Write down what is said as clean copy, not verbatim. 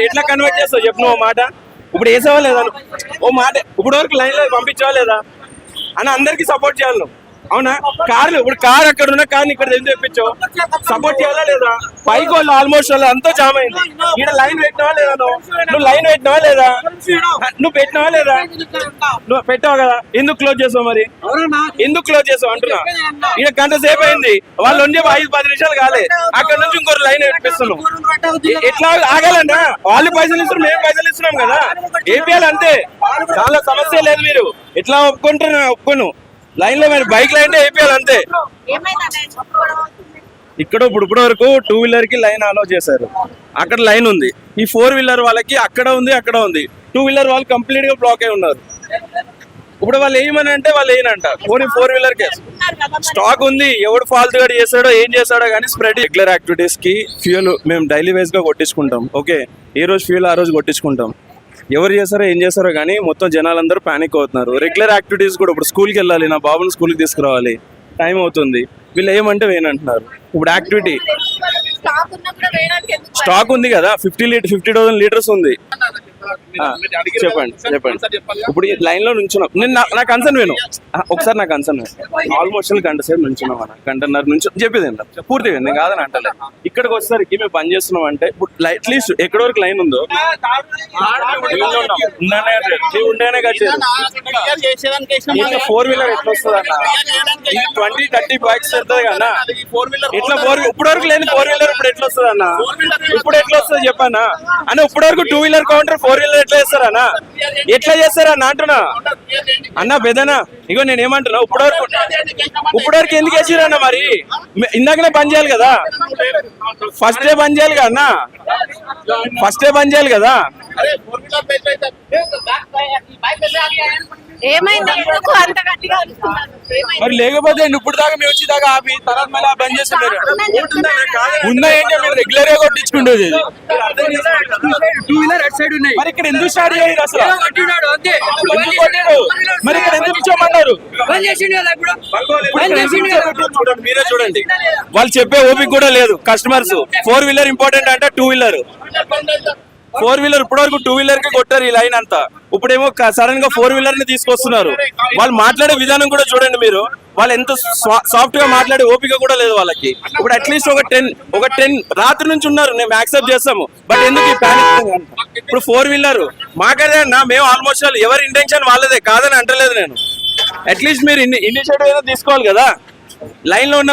ఎట్లా కన్వర్ట్ చేస్తావు చెప్పు నువ్వు మాట. ఇప్పుడు వేసావా లేదా ఓ మాట, ఇప్పుడు వరకు లైన్ లో పంపించావా లేదా అని అందరికి సపోర్ట్ చేయాలి నువ్వు. అవునా? కార్లు ఇప్పుడు కార్ అక్కడ ఉన్న కార్ని ఇక్కడ ఎందుకు తెప్పించావు? సపోర్ట్ చేయాలా లేదా? పైకి వాళ్ళు ఆల్మోస్ట్ వాళ్ళు అంతా జామ్ అయింది. ఇక్కడ లైన్ పెట్టినావా లేదా? నువ్వు లైన్ పెట్టినావా లేదా? నువ్వు పెట్టినావా లేదా? నువ్వు పెట్టావు కదా, ఎందుకు క్లోజ్ చేసావు మరి? ఎందుకు క్లోజ్ చేసావు అంటున్నా. ఇక్కడ గంట సేపు అయింది, వాళ్ళు ఉండే 5-10 నిమిషాలు కాలే, అక్కడ నుంచి ఇంకొక లైన్ పెట్టిస్తున్నాం. ఎట్లా ఆగాలంట? వాళ్ళు పైసలు ఇస్తున్నారు, మేము పైసలు ఇస్తున్నాం కదా. ఏపీఎల్ అంతే, చాలా సమస్య లేదు. మీరు ఎట్లా ఒప్పుకుంటున్నా? ఒప్పుకోను. లైన్ లో మరి బైక్ లైన్ ఏపీఎల్ అంతే. ఇక్కడ ఇప్పుడు వరకు 2 వీలర్ కి లైన్ అలౌ చేశారు, అక్కడ లైన్ ఉంది. ఈ 4 వీలర్ వాళ్ళకి అక్కడ ఉంది, అక్కడ ఉంది. 2 వీలర్ వాళ్ళు కంప్లీట్ గా బ్లాక్ అయి ఉన్నారు. ఇప్పుడు వాళ్ళు ఏమని అంటే వాళ్ళు ఏనంట, 4 వీలర్ కే స్టాక్ ఉంది. ఎవడు ఫాల్తు గా చేస్తాడో ఏం చేస్తాడో కానీ స్ప్రెడ్. రెగ్యులర్ యాక్టివిటీస్ కి ఫ్యూల్ మేము డైలీ వేస్ గా కొట్టించుకుంటాం. ఓకే, ఏ రోజు ఫ్యూల్ ఆ రోజు కొట్టించుకుంటాం. ఎవరు చేస్తారో ఏం చేస్తారో కానీ మొత్తం జనాలందరూ ప్యానిక్ అవుతున్నారు. రెగ్యులర్ యాక్టివిటీస్ కూడా ఇప్పుడు స్కూల్కి వెళ్ళాలి, నా బాబుని స్కూల్కి తీసుకురావాలి, టైం అవుతుంది. వీళ్ళు ఏమంటే వేయనంటున్నారు. ఇప్పుడు యాక్టివిటీ స్టాక్ ఉంది కదా, 50,000 లీటర్స్ ఉంది. చెప్పండి. ఇప్పుడు లైన్ లో నుంచున్నాం. నేను నా కన్సర్న్ విను ఒకసారి. నా కన్సర్న్ ఆల్మోస్ట్ గంట సేపు నుంచున్నాం అన్న, గంటన్నర నుంచి చెప్పేది ఏంటంటే పూర్తిగా నేను కాదని అంటలే. ఇక్కడికి వచ్చేసరికి మేము పని చేస్తున్నాం అంటే ఇప్పుడు అట్లీస్ట్ ఎక్కడి వరకు లైన్ ఉందో ఉండేనే కట్టేది. 4 వీలర్ ఎట్లా వస్తుంది అన్న? 20-30 బైక్స్ వెళ్తుంది కదా ఇట్లా. ఇప్పుడు వరకు లేని 4 వీలర్ ఇప్పుడు ఎట్లా వస్తుంది అన్న? ఇప్పుడు ఎట్లా వస్తుంది చెప్పన్నా అన్న? ఇప్పుడు వరకు 2 వీలర్ కౌంటర్ 4 వీలర్ ఎట్లా చేస్తారా? ఎట్లా చేస్తారా అంటున్నా అన్న. పెద్దనా ఇగో నేను ఏమంటున్నా, ఇప్పుడు వరకు ఎందుకు వేసిరన్న? మరి ఇందాకనే బంద్ చేయాలి కదా, ఫస్ట్ డే బంద్ చేయాలి కదా అన్న, ఫస్ట్ డే బంద్ చేయాలి కదా. మరి లేకపోతే ఇప్పుడు దాకా మేము వచ్చి దాకా ఆపి తర్వాత మళ్ళీ బంద్ చేస్తున్నారు. ఉందా ఏంటి? మీరు రెగ్యులర్ గా కొట్టించుకుంటుంది. మరి ఇక్కడ ఎందుకు స్టార్ట్ చేయరు అసలు? మరి ఇక్కడ ఎందుకు ఇచ్చామన్నారు? మీరే చూడండి, వాళ్ళు చెప్పే ఓపిక కూడా లేదు. కస్టమర్స్ 4 వీలర్ ఇంపార్టెంట్ అంటే 2 వీలర్ 4 వీలర్ ఇప్పుడు వరకు 2 వీలర్ కి కొట్టారు ఈ లైన్ అంతా. ఇప్పుడేమో సడన్ గా 4 వీలర్ ని తీసుకొస్తున్నారు. వాళ్ళు మాట్లాడే విధానం కూడా చూడండి మీరు, వాళ్ళు ఎంత సాఫ్ట్ గా మాట్లాడే ఓపిక కూడా లేదు వాళ్ళకి. ఇప్పుడు అట్లీస్ట్ ఒక 10 రాత్రి నుంచి ఉన్నారు, మేము యాక్సెప్ట్ చేస్తాము. బట్ ఎందుకు ఈ ప్యానిక్? ఇప్పుడు 4 వీలర్ మాకదే అన్న, మేము ఆల్మోస్ట్ ఎవరి ఇంటెన్షన్ వాళ్ళదే, కాదని అంటలేదు నేను. అట్లీస్ట్ మీరు ఇనిషియేటివ్ ఏదో తీసుకోవాలి కదా. లైన్ లో ఉన్న